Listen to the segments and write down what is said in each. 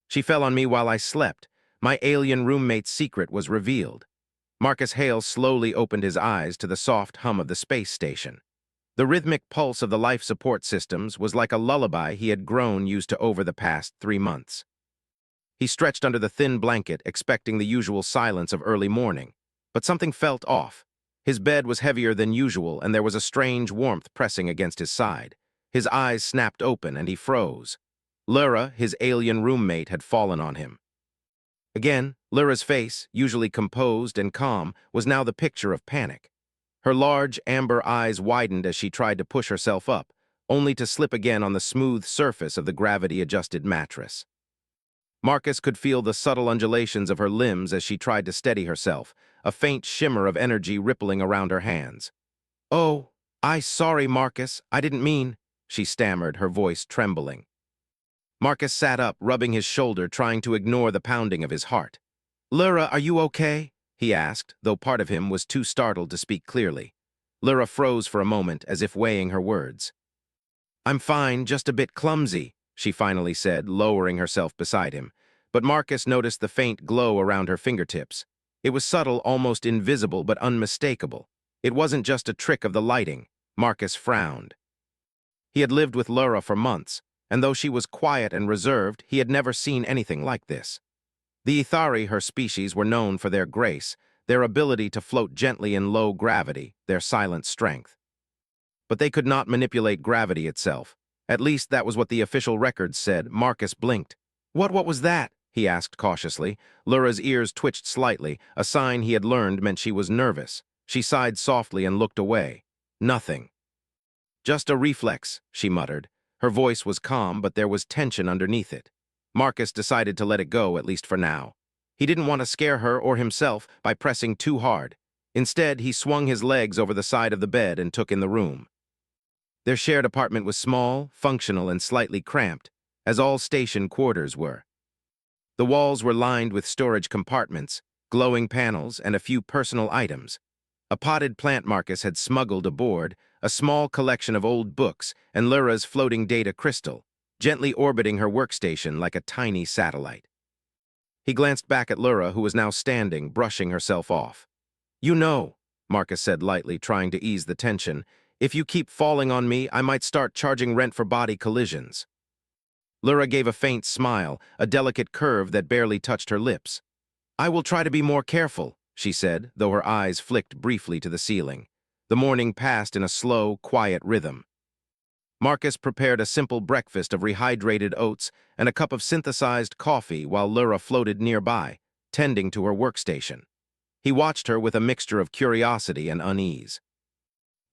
She fell on me while I slept. My alien roommate's secret was revealed. Marcus Hale slowly opened his eyes to the soft hum of the space station. The rhythmic pulse of the life support systems was like a lullaby he had grown used to over the past 3 months. He stretched under the thin blanket, expecting the usual silence of early morning. But something felt off. His bed was heavier than usual, and there was a strange warmth pressing against his side. His eyes snapped open, and he froze. Lyra, his alien roommate, had fallen on him. Again, Lyra's face, usually composed and calm, was now the picture of panic. Her large, amber eyes widened as she tried to push herself up, only to slip again on the smooth surface of the gravity-adjusted mattress. Marcus could feel the subtle undulations of her limbs as she tried to steady herself, a faint shimmer of energy rippling around her hands. "Oh, sorry, Marcus, I didn't mean," she stammered, her voice trembling. Marcus sat up, rubbing his shoulder, trying to ignore the pounding of his heart. "Lyra, are you okay?" he asked, though part of him was too startled to speak clearly. Lyra froze for a moment, as if weighing her words. "I'm fine, just a bit clumsy," she finally said, lowering herself beside him. But Marcus noticed the faint glow around her fingertips. It was subtle, almost invisible, but unmistakable. It wasn't just a trick of the lighting. Marcus frowned. He had lived with Lyra for months, and though she was quiet and reserved, he had never seen anything like this. The Ithari, her species, were known for their grace, their ability to float gently in low gravity, their silent strength. But they could not manipulate gravity itself. At least that was what the official records said. Marcus blinked. What was that?" he asked cautiously. Lyra's ears twitched slightly, a sign he had learned meant she was nervous. She sighed softly and looked away. "Nothing." "Just a reflex," she muttered. Her voice was calm, but there was tension underneath it. Marcus decided to let it go, at least for now. He didn't want to scare her or himself by pressing too hard. Instead, he swung his legs over the side of the bed and took in the room. Their shared apartment was small, functional, and slightly cramped, as all station quarters were. The walls were lined with storage compartments, glowing panels, and a few personal items. A potted plant Marcus had smuggled aboard, a small collection of old books, and Lyra's floating data crystal, gently orbiting her workstation like a tiny satellite. He glanced back at Lyra, who was now standing, brushing herself off. "You know," Marcus said lightly, trying to ease the tension, "if you keep falling on me, I might start charging rent for body collisions." Lyra gave a faint smile, a delicate curve that barely touched her lips. "I will try to be more careful," she said, though her eyes flicked briefly to the ceiling. The morning passed in a slow, quiet rhythm. Marcus prepared a simple breakfast of rehydrated oats and a cup of synthesized coffee while Lyra floated nearby, tending to her workstation. He watched her with a mixture of curiosity and unease.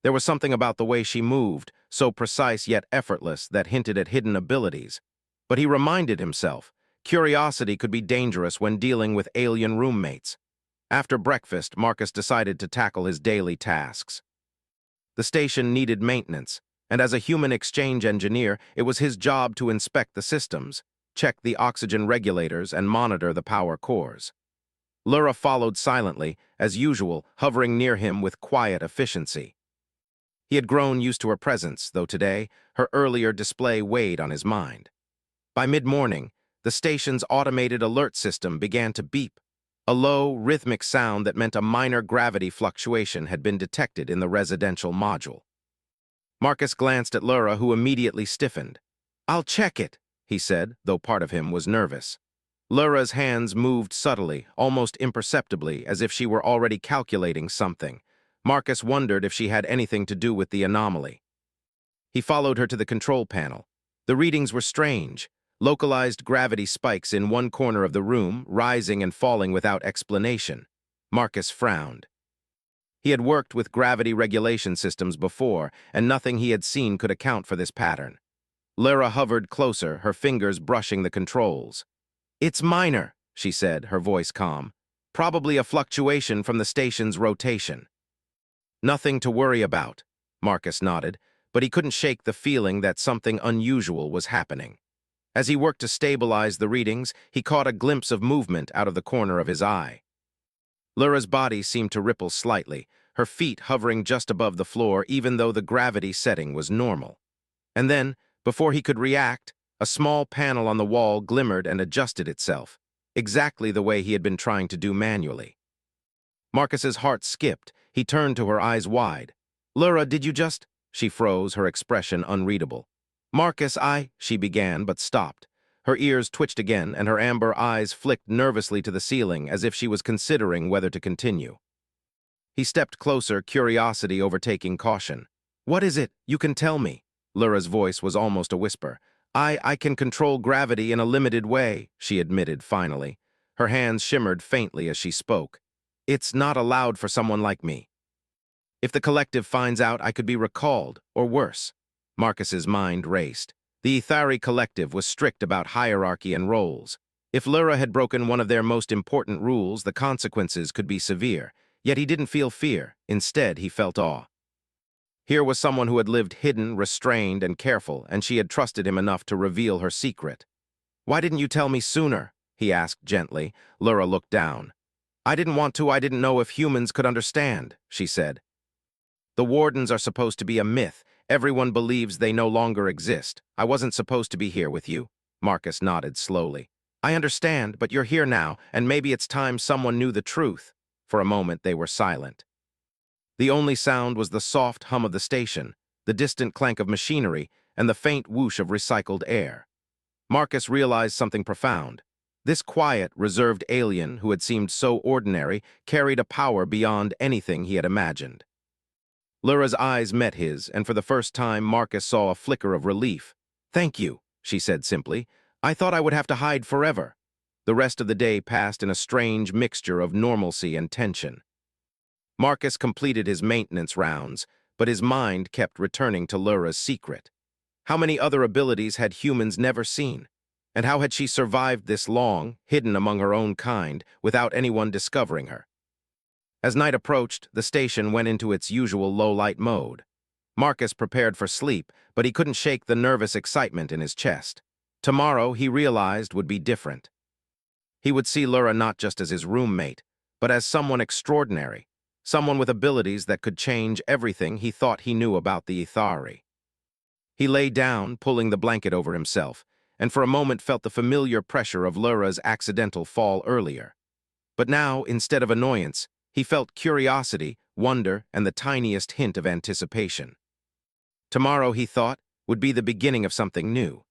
There was something about the way she moved, so precise yet effortless, that hinted at hidden abilities. But he reminded himself, curiosity could be dangerous when dealing with alien roommates. After breakfast, Marcus decided to tackle his daily tasks. The station needed maintenance, and as a human exchange engineer, it was his job to inspect the systems, check the oxygen regulators, and monitor the power cores. Lyra followed silently, as usual, hovering near him with quiet efficiency. He had grown used to her presence, though today, her earlier display weighed on his mind. By mid-morning, the station's automated alert system began to beep. A low, rhythmic sound that meant a minor gravity fluctuation had been detected in the residential module. Marcus glanced at Lyra, who immediately stiffened. "I'll check it," he said, though part of him was nervous. Lyra's hands moved subtly, almost imperceptibly, as if she were already calculating something. Marcus wondered if she had anything to do with the anomaly. He followed her to the control panel. The readings were strange. Localized gravity spikes in one corner of the room, rising and falling without explanation. Marcus frowned. He had worked with gravity regulation systems before, and nothing he had seen could account for this pattern. Lyra hovered closer, her fingers brushing the controls. "It's minor," she said, her voice calm. "Probably a fluctuation from the station's rotation." "Nothing to worry about," Marcus nodded, but he couldn't shake the feeling that something unusual was happening. As he worked to stabilize the readings, he caught a glimpse of movement out of the corner of his eye. Lyra's body seemed to ripple slightly, her feet hovering just above the floor even though the gravity setting was normal. And then, before he could react, A small panel on the wall glimmered and adjusted itself, exactly the way he had been trying to do manually. Marcus's heart skipped. He turned to her, eyes wide. "Laura, did you just—" She froze, her expression unreadable. "Marcus, she began, but stopped. Her ears twitched again, and her amber eyes flicked nervously to the ceiling as if she was considering whether to continue. He stepped closer, curiosity overtaking caution. "What is it? You can tell me." Laura's voice was almost a whisper. I can control gravity in a limited way," she admitted finally. Her hands shimmered faintly as she spoke. "It's not allowed for someone like me. If the collective finds out, I could be recalled, or worse." Marcus's mind raced. The Ethari collective was strict about hierarchy and roles. If Laura had broken one of their most important rules, the consequences could be severe. Yet he didn't feel fear. Instead, he felt awe. Here was someone who had lived hidden, restrained, and careful, and she had trusted him enough to reveal her secret. "Why didn't you tell me sooner?" he asked gently. Laura looked down. "I didn't want to. I didn't know if humans could understand," she said. "The wardens are supposed to be a myth. Everyone believes they no longer exist. I wasn't supposed to be here with you." Marcus nodded slowly. "I understand, but you're here now, and maybe it's time someone knew the truth." For a moment, they were silent. The only sound was the soft hum of the station, the distant clank of machinery, and the faint whoosh of recycled air. Marcus realized something profound. This quiet, reserved alien who had seemed so ordinary carried a power beyond anything he had imagined. Laura's eyes met his, and for the first time Marcus saw a flicker of relief. "Thank you," she said simply. "I thought I would have to hide forever." The rest of the day passed in a strange mixture of normalcy and tension. Marcus completed his maintenance rounds, but his mind kept returning to Laura's secret. How many other abilities had humans never seen? And how had she survived this long, hidden among her own kind, without anyone discovering her? As night approached, the station went into its usual low-light mode. Marcus prepared for sleep, but he couldn't shake the nervous excitement in his chest. Tomorrow, he realized, would be different. He would see Laura not just as his roommate, but as someone extraordinary, someone with abilities that could change everything he thought he knew about the Ethari. He lay down, pulling the blanket over himself, and for a moment felt the familiar pressure of Laura's accidental fall earlier. But now, instead of annoyance, he felt curiosity, wonder, and the tiniest hint of anticipation. Tomorrow, he thought, would be the beginning of something new.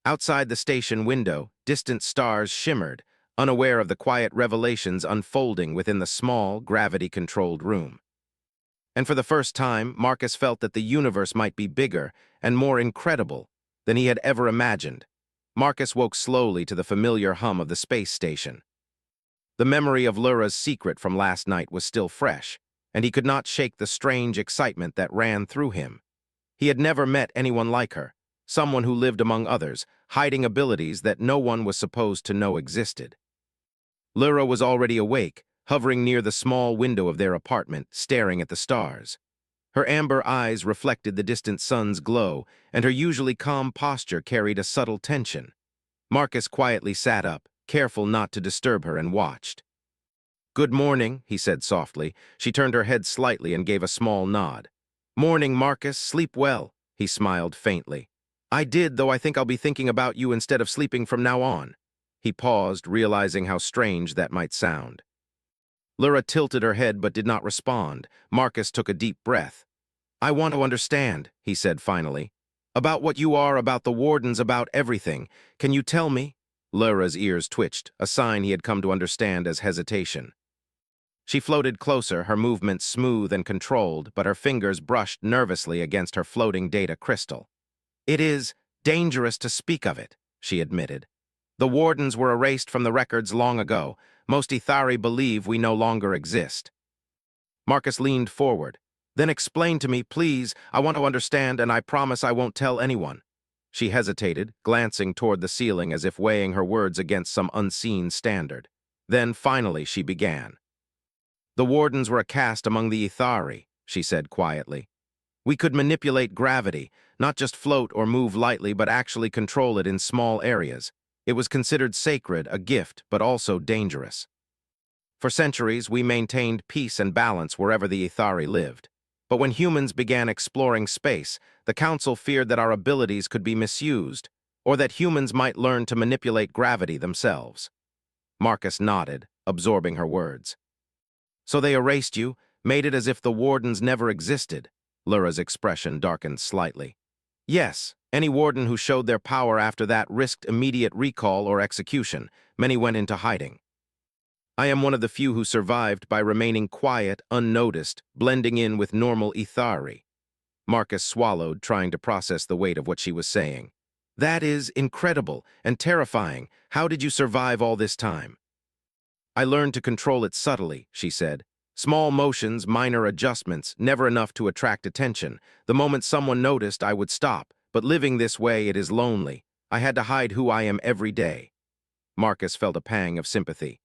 Outside the station window, distant stars shimmered, unaware of the quiet revelations unfolding within the small, gravity-controlled room. And for the first time, Marcus felt that the universe might be bigger and more incredible than he had ever imagined. Marcus woke slowly to the familiar hum of the space station. The memory of Laura's secret from last night was still fresh, and he could not shake the strange excitement that ran through him. He had never met anyone like her, someone who lived among others, hiding abilities that no one was supposed to know existed. Laura was already awake, hovering near the small window of their apartment, staring at the stars. Her amber eyes reflected the distant sun's glow, and her usually calm posture carried a subtle tension. Marcus quietly sat up, careful not to disturb her, and watched. "Good morning," he said softly. She turned her head slightly and gave a small nod. "Morning, Marcus. Sleep well," he smiled faintly. "I did, though I think I'll be thinking about you instead of sleeping from now on." He paused, realizing how strange that might sound. Laura tilted her head but did not respond. Marcus took a deep breath. "I want to understand," he said finally. "About what you are, about the wardens, about everything. Can you tell me?" Laura's ears twitched, a sign he had come to understand as hesitation. She floated closer, her movements smooth and controlled, but her fingers brushed nervously against her floating data crystal. "It is dangerous to speak of it," she admitted. "The wardens were erased from the records long ago. Most Ethari believe we no longer exist." Marcus leaned forward. "Then explain to me, please. I want to understand, and I promise I won't tell anyone." She hesitated, glancing toward the ceiling as if weighing her words against some unseen standard. Then, finally, she began. "The wardens were a caste among the Ethari," she said quietly. "We could manipulate gravity, not just float or move lightly, but actually control it in small areas. It was considered sacred, a gift, but also dangerous. For centuries, we maintained peace and balance wherever the Ethari lived. But when humans began exploring space, the Council feared that our abilities could be misused, or that humans might learn to manipulate gravity themselves. Marcus nodded, absorbing her words. So they erased you, made it as if the wardens never existed. Lura's expression darkened slightly. Yes, any warden who showed their power after that risked immediate recall or execution. Many went into hiding. I am one of the few who survived by remaining quiet, unnoticed, blending in with normal Ithari. Marcus swallowed, trying to process the weight of what she was saying. That is incredible and terrifying. How did you survive all this time? I learned to control it subtly, she said. Small motions, minor adjustments, never enough to attract attention. The moment someone noticed, I would stop. But living this way, it is lonely. I had to hide who I am every day. Marcus felt a pang of sympathy.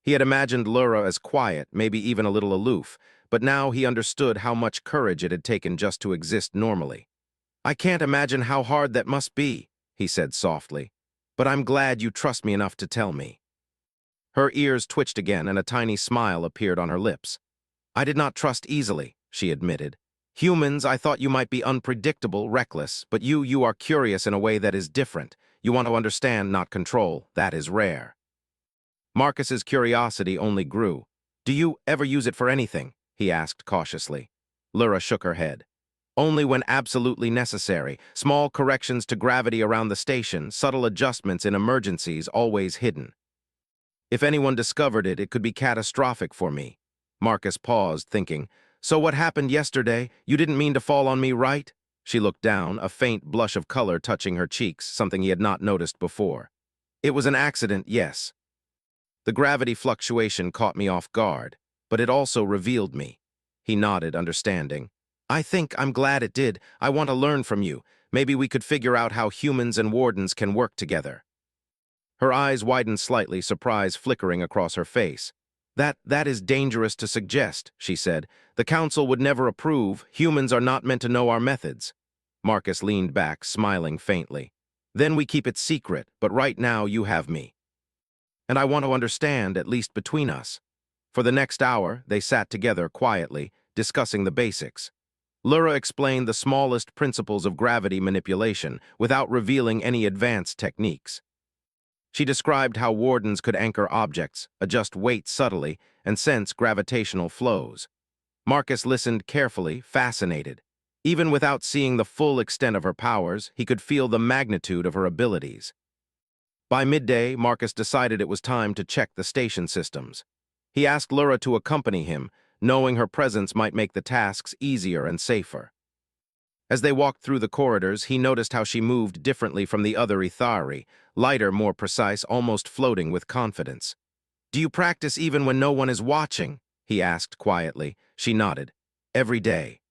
He had imagined Lura as quiet, maybe even a little aloof, but now he understood how much courage it had taken just to exist normally. I can't imagine how hard that must be, he said softly, but I'm glad you trust me enough to tell me. Her ears twitched again and a tiny smile appeared on her lips. I did not trust easily, she admitted. Humans, I thought you might be unpredictable, reckless, but you are curious in a way that is different. You want to understand, not control. That is rare. Marcus's curiosity only grew. Do you ever use it for anything? He asked cautiously. Lura shook her head. Only when absolutely necessary. Small corrections to gravity around the station, subtle adjustments in emergencies, always hidden. If anyone discovered it, it could be catastrophic for me. Marcus paused, thinking, so what happened yesterday? You didn't mean to fall on me, right? She looked down, a faint blush of color touching her cheeks, something he had not noticed before. It was an accident, yes. The gravity fluctuation caught me off guard, but it also revealed me. He nodded, understanding. I think I'm glad it did. I want to learn from you. Maybe we could figure out how humans and wardens can work together. Her eyes widened slightly, surprise flickering across her face. That is dangerous to suggest, she said. The council would never approve. Humans are not meant to know our methods. Marcus leaned back, smiling faintly. Then we keep it secret, but right now you have me. And I want to understand, at least between us. For the next hour, they sat together quietly, discussing the basics. Lura explained the smallest principles of gravity manipulation without revealing any advanced techniques. She described how wardens could anchor objects, adjust weight subtly, and sense gravitational flows. Marcus listened carefully, fascinated. Even without seeing the full extent of her powers, he could feel the magnitude of her abilities. By midday, Marcus decided it was time to check the station systems. He asked Lura to accompany him, knowing her presence might make the tasks easier and safer. As they walked through the corridors, he noticed how she moved differently from the other Ithari, lighter, more precise, almost floating with confidence. Do you practice even when no one is watching? He asked quietly. She nodded. Every day.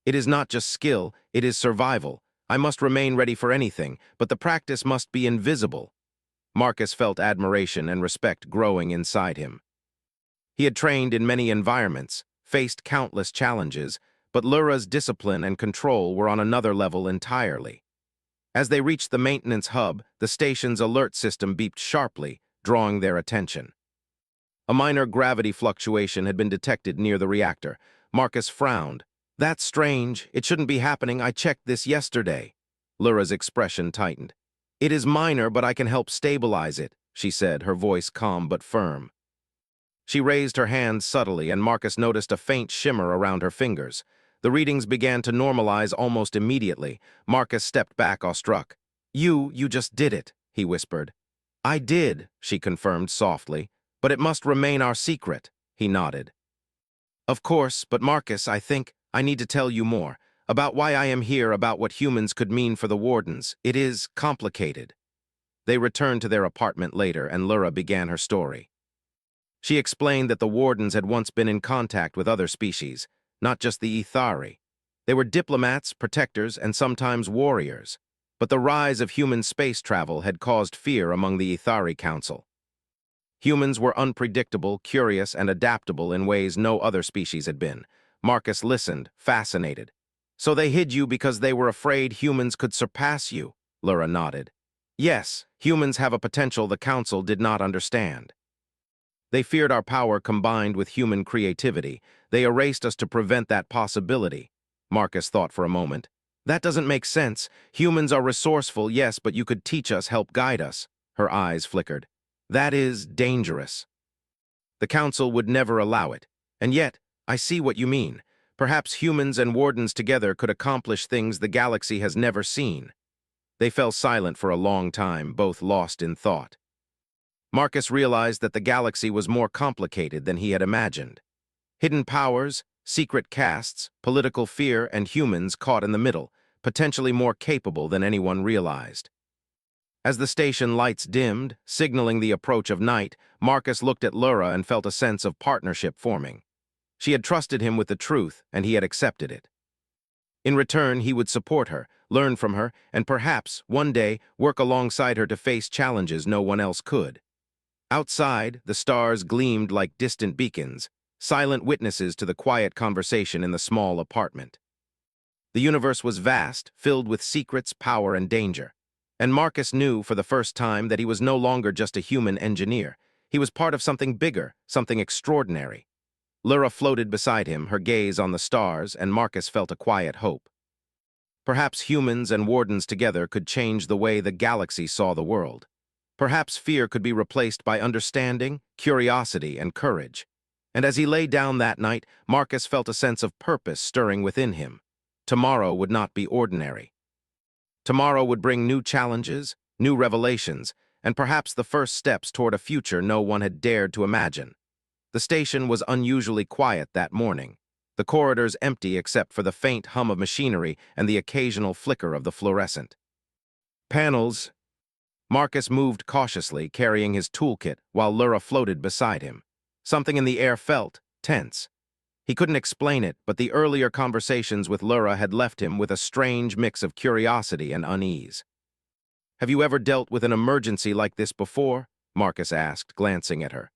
It is not just skill, it is survival. I must remain ready for anything, but the practice must be invisible. Marcus felt admiration and respect growing inside him. He had trained in many environments, faced countless challenges, but Lura's discipline and control were on another level entirely. As they reached the maintenance hub, the station's alert system beeped sharply, drawing their attention. A minor gravity fluctuation had been detected near the reactor. Marcus frowned. That's strange. It shouldn't be happening. I checked this yesterday. Lura's expression tightened. It is minor, but I can help stabilize it, she said, her voice calm but firm. She raised her hand subtly, and Marcus noticed a faint shimmer around her fingers. The readings began to normalize almost immediately. Marcus stepped back, awestruck. You just did it, he whispered. I did, she confirmed softly, but it must remain our secret, he nodded. Of course, but Marcus, I think I need to tell you more about why I am here, about what humans could mean for the wardens. It is complicated. They returned to their apartment later, and Lura began her story. She explained that the wardens had once been in contact with other species, not just the Ithari. They were diplomats, protectors, and sometimes warriors. But the rise of human space travel had caused fear among the Ithari Council. Humans were unpredictable, curious, and adaptable in ways no other species had been. Marcus listened, fascinated. So they hid you because they were afraid humans could surpass you, Lura nodded. Yes, humans have a potential the Council did not understand. They feared our power combined with human creativity. They erased us to prevent that possibility. Marcus thought for a moment. That doesn't make sense. Humans are resourceful, yes, but you could teach us, help guide us. Her eyes flickered. That is dangerous. The Council would never allow it. And yet, I see what you mean. Perhaps humans and wardens together could accomplish things the galaxy has never seen. They fell silent for a long time, both lost in thought. Marcus realized that the galaxy was more complicated than he had imagined. Hidden powers, secret castes, political fear, and humans caught in the middle, potentially more capable than anyone realized. As the station lights dimmed, signaling the approach of night, Marcus looked at Lura and felt a sense of partnership forming. She had trusted him with the truth, and he had accepted it. In return, he would support her, learn from her, and perhaps, one day, work alongside her to face challenges no one else could. Outside, the stars gleamed like distant beacons, silent witnesses to the quiet conversation in the small apartment. The universe was vast, filled with secrets, power, and danger. And Marcus knew for the first time that he was no longer just a human engineer. He was part of something bigger, something extraordinary. Lura floated beside him, her gaze on the stars, and Marcus felt a quiet hope. Perhaps humans and wardens together could change the way the galaxy saw the world. Perhaps fear could be replaced by understanding, curiosity, and courage. And as he lay down that night, Marcus felt a sense of purpose stirring within him. Tomorrow would not be ordinary. Tomorrow would bring new challenges, new revelations, and perhaps the first steps toward a future no one had dared to imagine. The station was unusually quiet that morning, the corridors empty except for the faint hum of machinery and the occasional flicker of the fluorescent. Panels. Marcus moved cautiously, carrying his toolkit, while Lura floated beside him. Something in the air felt tense. He couldn't explain it, but the earlier conversations with Lura had left him with a strange mix of curiosity and unease. "Have you ever dealt with an emergency like this before?" Marcus asked, glancing at her.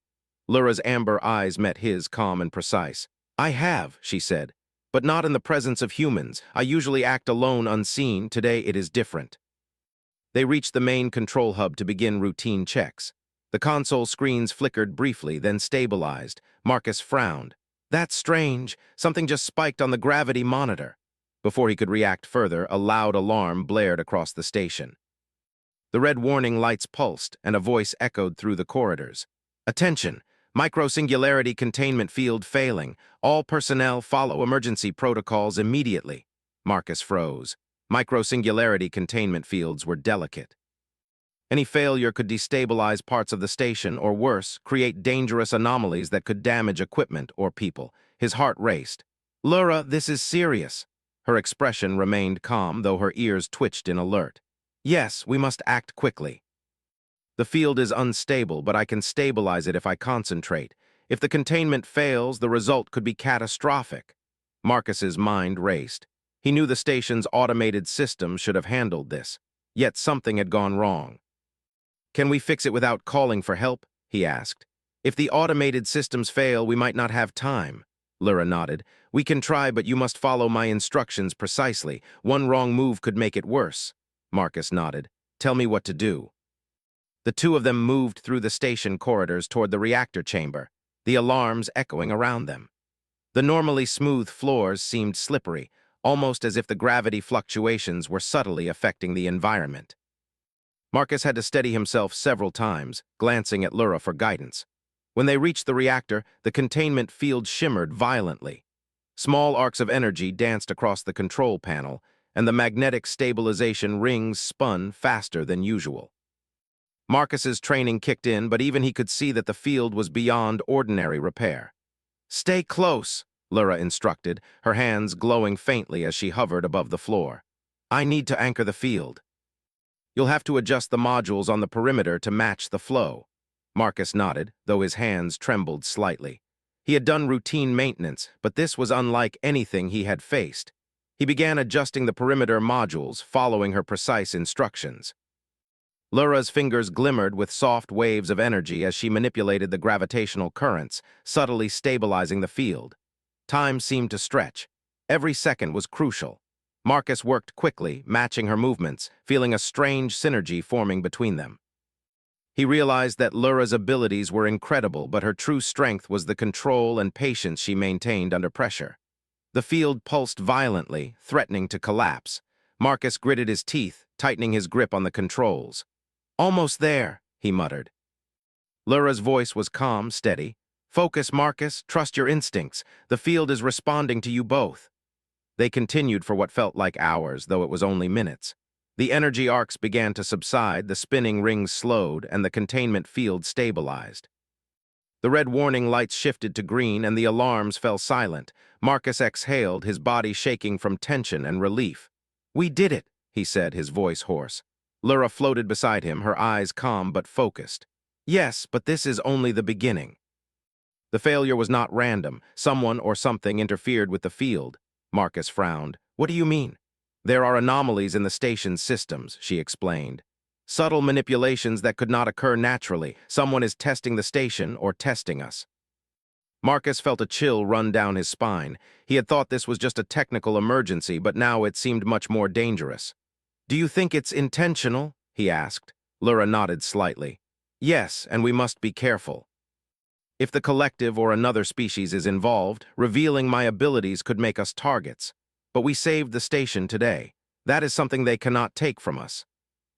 Lura's amber eyes met his, calm and precise. "I have," she said, "but not in the presence of humans. I usually act alone, unseen. Today it is different." They reached the main control hub to begin routine checks. The console screens flickered briefly, then stabilized. Marcus frowned. "That's strange. Something just spiked on the gravity monitor." Before he could react further, a loud alarm blared across the station. The red warning lights pulsed, and a voice echoed through the corridors. "Attention! Microsingularity containment field failing. All personnel follow emergency protocols immediately." Marcus froze. Microsingularity containment fields were delicate. Any failure could destabilize parts of the station, or worse, create dangerous anomalies that could damage equipment or people. His heart raced. "Lura, this is serious." Her expression remained calm, though her ears twitched in alert. "Yes, we must act quickly. The field is unstable, but I can stabilize it if I concentrate. If the containment fails, the result could be catastrophic." Marcus's mind raced. He knew the station's automated system should have handled this. Yet something had gone wrong. "Can we fix it without calling for help?" he asked. "If the automated systems fail, we might not have time." Lura nodded. "We can try, but you must follow my instructions precisely. One wrong move could make it worse." Marcus nodded. "Tell me what to do." The two of them moved through the station corridors toward the reactor chamber, the alarms echoing around them. The normally smooth floors seemed slippery, almost as if the gravity fluctuations were subtly affecting the environment. Marcus had to steady himself several times, glancing at Lura for guidance. When they reached the reactor, the containment field shimmered violently. Small arcs of energy danced across the control panel, and the magnetic stabilization rings spun faster than usual. Marcus's training kicked in, but even he could see that the field was beyond ordinary repair. "Stay close," Lura instructed, her hands glowing faintly as she hovered above the floor. "I need to anchor the field." "You'll have to adjust the modules on the perimeter to match the flow." Marcus nodded, though his hands trembled slightly. He had done routine maintenance, but this was unlike anything he had faced. He began adjusting the perimeter modules, following her precise instructions. Lura's fingers glimmered with soft waves of energy as she manipulated the gravitational currents, subtly stabilizing the field. Time seemed to stretch. Every second was crucial. Marcus worked quickly, matching her movements, feeling a strange synergy forming between them. He realized that Lura's abilities were incredible, but her true strength was the control and patience she maintained under pressure. The field pulsed violently, threatening to collapse. Marcus gritted his teeth, tightening his grip on the controls. "Almost there," he muttered. Lyra's voice was calm, steady. "Focus, Marcus. Trust your instincts. The field is responding to you both." They continued for what felt like hours, though it was only minutes. The energy arcs began to subside, the spinning rings slowed, and the containment field stabilized. The red warning lights shifted to green, and the alarms fell silent. Marcus exhaled, his body shaking from tension and relief. "We did it," he said, his voice hoarse. Lyra floated beside him, her eyes calm but focused. "Yes, but this is only the beginning." The failure was not random. Someone or something interfered with the field. Marcus frowned. "What do you mean?" "There are anomalies in the station's systems," she explained. "Subtle manipulations that could not occur naturally. Someone is testing the station or testing us." Marcus felt a chill run down his spine. He had thought this was just a technical emergency, but now it seemed much more dangerous. "Do you think it's intentional?" he asked. Lyra nodded slightly. "Yes, and we must be careful. If the collective or another species is involved, revealing my abilities could make us targets. But we saved the station today. That is something they cannot take from us."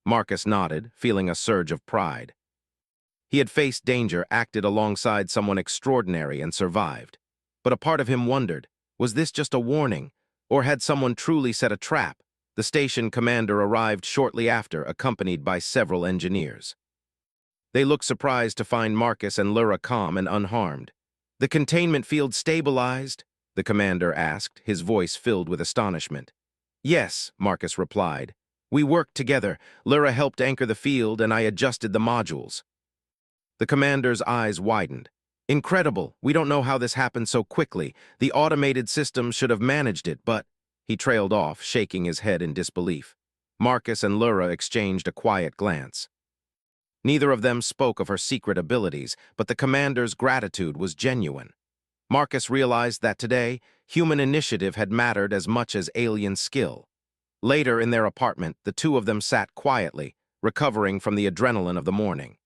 Marcus nodded, feeling a surge of pride. He had faced danger, acted alongside someone extraordinary, and survived. But a part of him wondered, was this just a warning, or had someone truly set a trap? The station commander arrived shortly after, accompanied by several engineers. They looked surprised to find Marcus and Lyra calm and unharmed. "The containment field stabilized?" the commander asked, his voice filled with astonishment. "Yes," Marcus replied. "We worked together. Lyra helped anchor the field, and I adjusted the modules." The commander's eyes widened. "Incredible. We don't know how this happened so quickly. The automated systems should have managed it, but—" He trailed off, shaking his head in disbelief. Marcus and Lyra exchanged a quiet glance. Neither of them spoke of her secret abilities, but the commander's gratitude was genuine. Marcus realized that today, human initiative had mattered as much as alien skill. Later in their apartment, the two of them sat quietly, recovering from the adrenaline of the morning.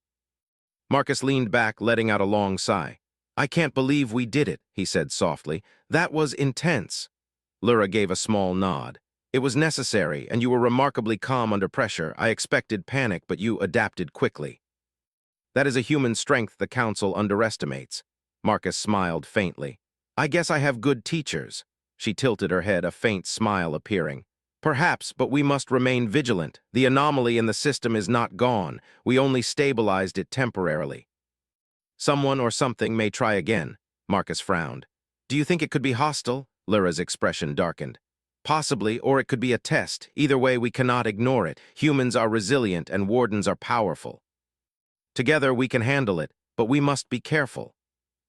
Marcus leaned back, letting out a long sigh. "I can't believe we did it," he said softly. "That was intense." Lyra gave a small nod. "It was necessary, and you were remarkably calm under pressure. I expected panic, but you adapted quickly." "That is a human strength the Council underestimates." Marcus smiled faintly. "I guess I have good teachers." She tilted her head, a faint smile appearing. "Perhaps, but we must remain vigilant. The anomaly in the system is not gone. We only stabilized it temporarily." "Someone or something may try again," Marcus frowned. "Do you think it could be hostile?" Lyra's expression darkened. "Possibly, or it could be a test. Either way, we cannot ignore it. Humans are resilient and wardens are powerful. Together we can handle it, but we must be careful."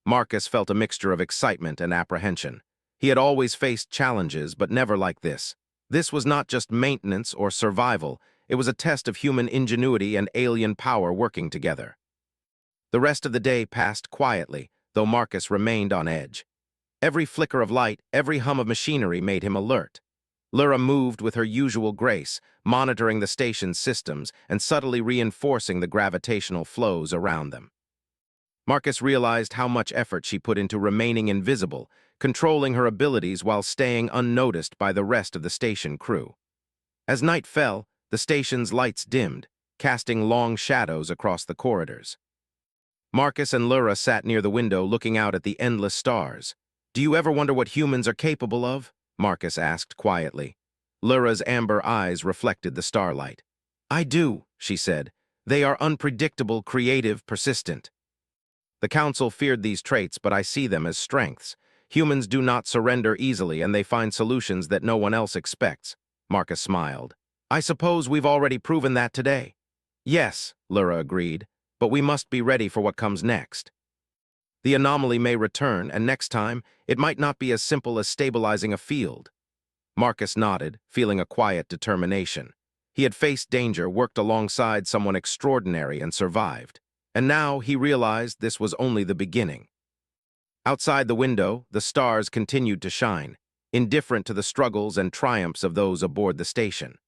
Marcus felt a mixture of excitement and apprehension. He had always faced challenges, but never like this. This was not just maintenance or survival. It was a test of human ingenuity and alien power working together. The rest of the day passed quietly, though Marcus remained on edge. Every flicker of light, every hum of machinery made him alert. Lyra moved with her usual grace, monitoring the station's systems and subtly reinforcing the gravitational flows around them. Marcus realized how much effort she put into remaining invisible, controlling her abilities while staying unnoticed by the rest of the station crew. As night fell, the station's lights dimmed, casting long shadows across the corridors. Marcus and Lyra sat near the window looking out at the endless stars. "Do you ever wonder what humans are capable of?" Marcus asked quietly. Lyra's amber eyes reflected the starlight. "I do," she said. "They are unpredictable, creative, persistent. The Council feared these traits, but I see them as strengths. Humans do not surrender easily, and they find solutions that no one else expects." Marcus smiled. "I suppose we've already proven that today." "Yes," Lyra agreed, "but we must be ready for what comes next. The anomaly may return, and next time, it might not be as simple as stabilizing a field." Marcus nodded, feeling a quiet determination. He had faced danger, worked alongside someone extraordinary, and survived. And now he realized this was only the beginning. Outside the window, the stars continued to shine, indifferent to the struggles and triumphs of those aboard the station.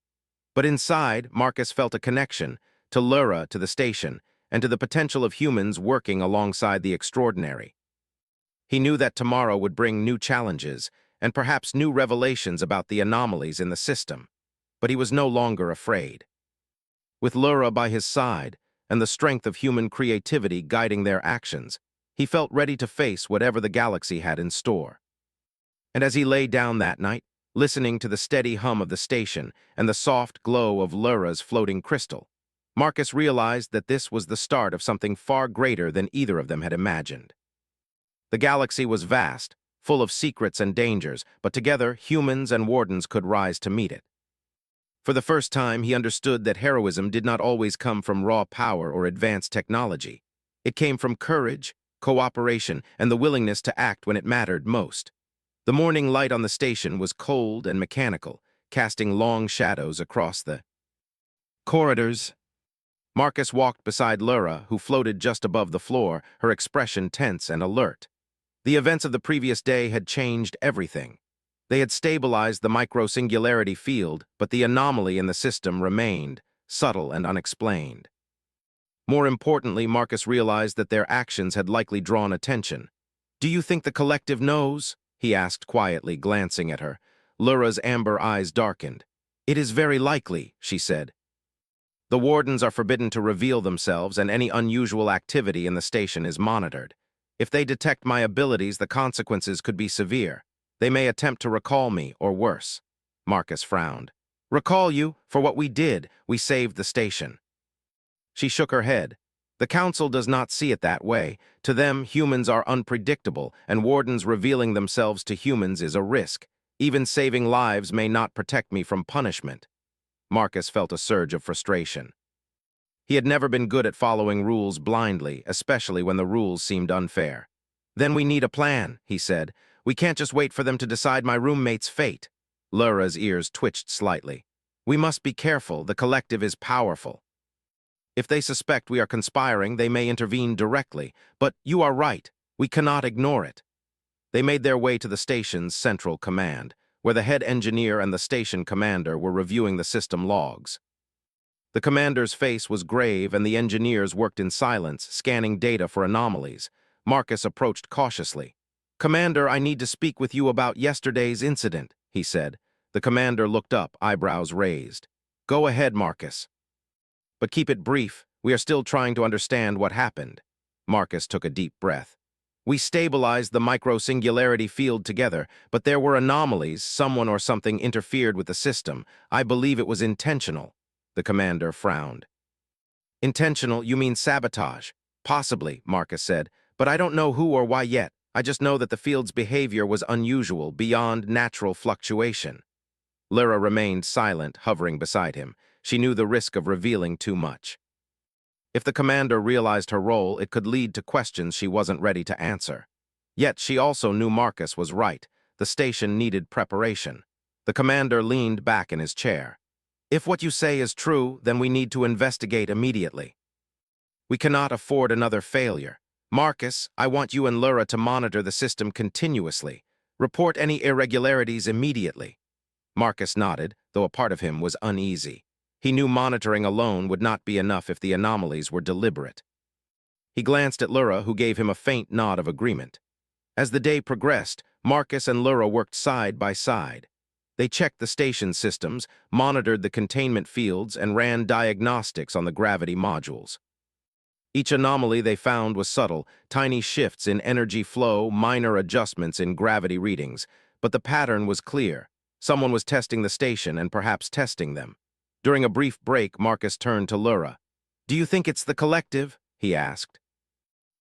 But inside, Marcus felt a connection, to Lyra, to the station, and to the potential of humans working alongside the extraordinary. He knew that tomorrow would bring new challenges, and perhaps new revelations about the anomalies in the system. but he was no longer afraid. With Lura by his side, and the strength of human creativity guiding their actions, he felt ready to face whatever the galaxy had in store. And as he lay down that night, listening to the steady hum of the station and the soft glow of Lura's floating crystal, Marcus realized that this was the start of something far greater than either of them had imagined. The galaxy was vast, full of secrets and dangers, but together humans and wardens could rise to meet it. For the first time, he understood that heroism did not always come from raw power or advanced technology. It came from courage, cooperation, and the willingness to act when it mattered most. The morning light on the station was cold and mechanical, casting long shadows across the corridors. Marcus walked beside Lura, who floated just above the floor, her expression tense and alert. The events of the previous day had changed everything. They had stabilized the micro-singularity field, but the anomaly in the system remained, subtle and unexplained. More importantly, Marcus realized that their actions had likely drawn attention. "Do you think the collective knows?" he asked quietly, glancing at her. Lura's amber eyes darkened. "It is very likely," she said. "The wardens are forbidden to reveal themselves, and any unusual activity in the station is monitored. If they detect my abilities, the consequences could be severe. They may attempt to recall me, or worse." Marcus frowned. "Recall you? For what we did, we saved the station." She shook her head. "The Council does not see it that way. To them, humans are unpredictable, and wardens revealing themselves to humans is a risk. Even saving lives may not protect me from punishment." Marcus felt a surge of frustration. He had never been good at following rules blindly, especially when the rules seemed unfair. "Then we need a plan," he said. "We can't just wait for them to decide my roommate's fate." Lura's ears twitched slightly. "We must be careful. The collective is powerful. If they suspect we are conspiring, they may intervene directly. But you are right. We cannot ignore it." They made their way to the station's central command, where the head engineer and the station commander were reviewing the system logs. The commander's face was grave, and the engineers worked in silence, scanning data for anomalies. Marcus approached cautiously. "Commander, I need to speak with you about yesterday's incident," he said. The commander looked up, eyebrows raised. "Go ahead, Marcus. But keep it brief. We are still trying to understand what happened." Marcus took a deep breath. "We stabilized the micro-singularity field together, but there were anomalies. Someone or something interfered with the system. I believe it was intentional." The commander frowned. "Intentional? You mean sabotage?" "Possibly," Marcus said, "but I don't know who or why yet. I just know that the field's behavior was unusual, beyond natural fluctuation." Lyra remained silent, hovering beside him. She knew the risk of revealing too much. If the commander realized her role, it could lead to questions she wasn't ready to answer. Yet she also knew Marcus was right. The station needed preparation. The commander leaned back in his chair. "If what you say is true, then we need to investigate immediately. We cannot afford another failure. Marcus, I want you and Lyra to monitor the system continuously. Report any irregularities immediately." Marcus nodded, though a part of him was uneasy. He knew monitoring alone would not be enough if the anomalies were deliberate. He glanced at Lyra, who gave him a faint nod of agreement. As the day progressed, Marcus and Lyra worked side by side. They checked the station systems, monitored the containment fields, and ran diagnostics on the gravity modules. Each anomaly they found was subtle, tiny shifts in energy flow, minor adjustments in gravity readings, but the pattern was clear. Someone was testing the station and perhaps testing them. During a brief break, Marcus turned to Lyra. "Do you think it's the collective?" he asked.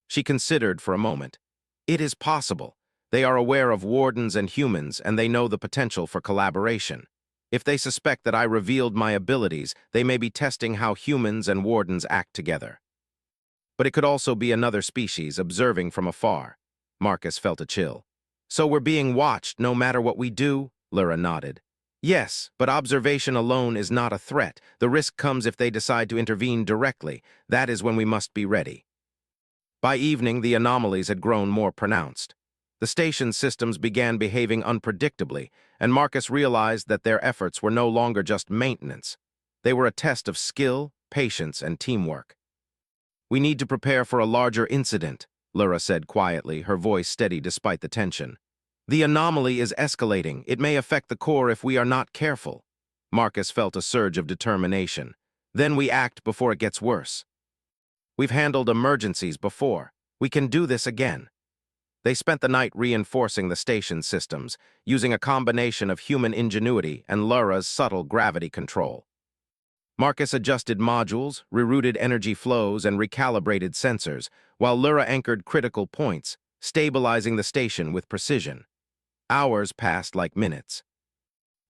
She considered for a moment. "It is possible. They are aware of wardens and humans, and they know the potential for collaboration. If they suspect that I revealed my abilities, they may be testing how humans and wardens act together. But it could also be another species observing from afar." Marcus felt a chill. "So we're being watched no matter what we do?" Lyra nodded. "Yes, but observation alone is not a threat. The risk comes if they decide to intervene directly. That is when we must be ready." By evening, the anomalies had grown more pronounced. The station systems began behaving unpredictably, and Marcus realized that their efforts were no longer just maintenance. They were a test of skill, patience, and teamwork. "We need to prepare for a larger incident," Lyra said quietly, her voice steady despite the tension. "The anomaly is escalating. It may affect the core if we are not careful." Marcus felt a surge of determination. Then we act before it gets worse. We've handled emergencies before. We can do this again. They spent the night reinforcing the station systems, using a combination of human ingenuity and Lura's subtle gravity control. Marcus adjusted modules, rerouted energy flows, and recalibrated sensors, while Lura anchored critical points, stabilizing the station with precision. Hours passed like minutes.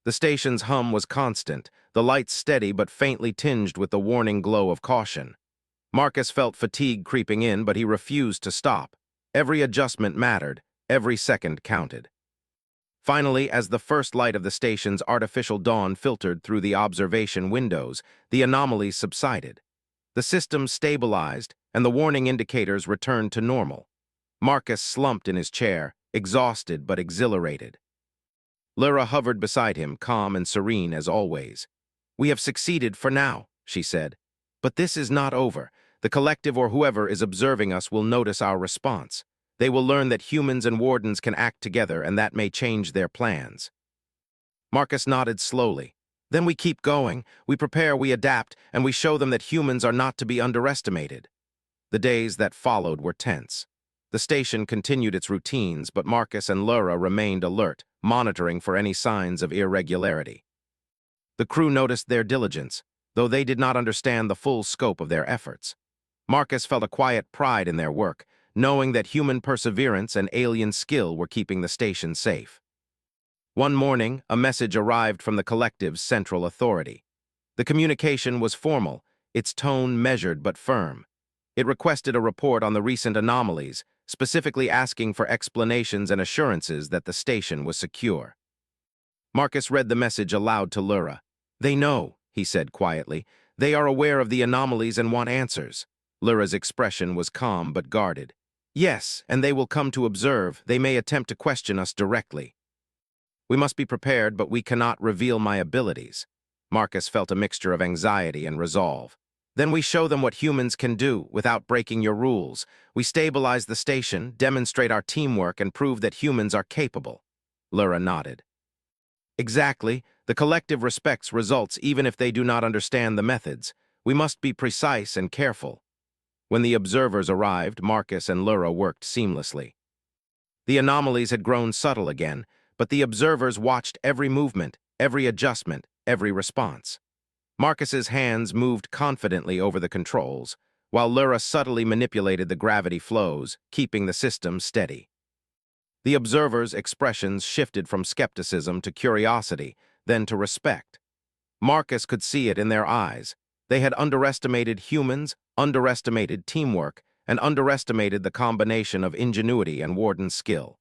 The station's hum was constant, the lights steady but faintly tinged with the warning glow of caution. Marcus felt fatigue creeping in, but he refused to stop. Every adjustment mattered, every second counted. Finally, as the first light of the station's artificial dawn filtered through the observation windows, the anomalies subsided. The system stabilized, and the warning indicators returned to normal. Marcus slumped in his chair, exhausted but exhilarated. Lura hovered beside him, calm and serene as always. "We have succeeded for now," she said. "But this is not over. The collective or whoever is observing us will notice our response. They will learn that humans and wardens can act together, and that may change their plans." Marcus nodded slowly. "Then we keep going. We prepare, we adapt, and we show them that humans are not to be underestimated." The days that followed were tense. The station continued its routines, but Marcus and Lura remained alert, monitoring for any signs of irregularity. The crew noticed their diligence, though they did not understand the full scope of their efforts. Marcus felt a quiet pride in their work, knowing that human perseverance and alien skill were keeping the station safe. One morning, a message arrived from the collective's central authority. The communication was formal, its tone measured but firm. It requested a report on the recent anomalies, specifically asking for explanations and assurances that the station was secure. Marcus read the message aloud to Lura. "They know," he said quietly. "They are aware of the anomalies and want answers." Lura's expression was calm but guarded. "Yes, and they will come to observe. They may attempt to question us directly. We must be prepared, but we cannot reveal my abilities." Marcus felt a mixture of anxiety and resolve. "Then we show them what humans can do without breaking your rules. We stabilize the station, demonstrate our teamwork, and prove that humans are capable." Lura nodded. "Exactly. The collective respects results even if they do not understand the methods. We must be precise and careful." When the observers arrived, Marcus and Lura worked seamlessly. The anomalies had grown subtle again, but the observers watched every movement, every adjustment, every response. Marcus's hands moved confidently over the controls, while Lura subtly manipulated the gravity flows, keeping the system steady. The observers' expressions shifted from skepticism to curiosity, then to respect. Marcus could see it in their eyes. They had underestimated humans, underestimated teamwork, and underestimated the combination of ingenuity and warden skill.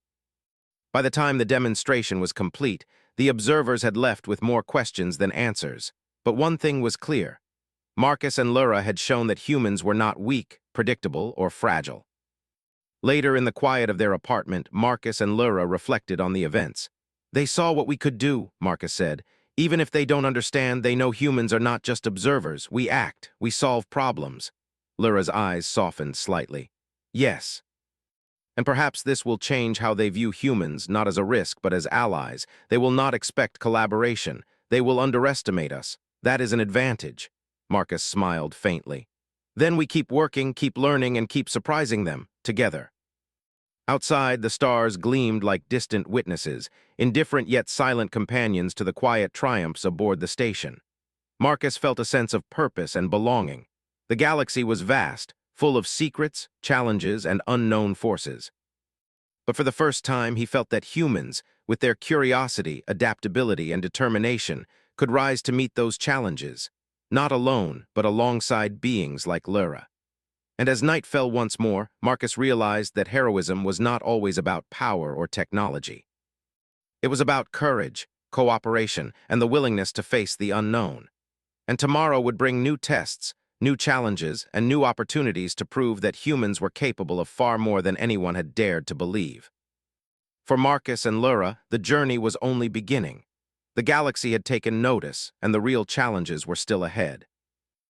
By the time the demonstration was complete, the observers had left with more questions than answers. But one thing was clear. Marcus and Lura had shown that humans were not weak, predictable, or fragile. Later in the quiet of their apartment, Marcus and Lura reflected on the events. "They saw what we could do," Marcus said. "Even if they don't understand, they know humans are not just observers. We act, we solve problems." Lura's eyes softened slightly. "Yes. And perhaps this will change how they view humans, not as a risk, but as allies. They will not expect collaboration. They will underestimate us. That is an advantage." Marcus smiled faintly. "Then we keep working, keep learning, and keep surprising them, together." Outside, the stars gleamed like distant witnesses, indifferent yet silent companions to the quiet triumphs aboard the station. Marcus felt a sense of purpose and belonging. The galaxy was vast, full of secrets, challenges, and unknown forces. But for the first time, he felt that humans, with their curiosity, adaptability, and determination, could rise to meet those challenges, not alone, but alongside beings like Lura. And as night fell once more, Marcus realized that heroism was not always about power or technology. It was about courage, cooperation, and the willingness to face the unknown. And tomorrow would bring new tests, new challenges, and new opportunities to prove that humans were capable of far more than anyone had dared to believe. For Marcus and Lura, the journey was only beginning. The galaxy had taken notice, and the real challenges were still ahead.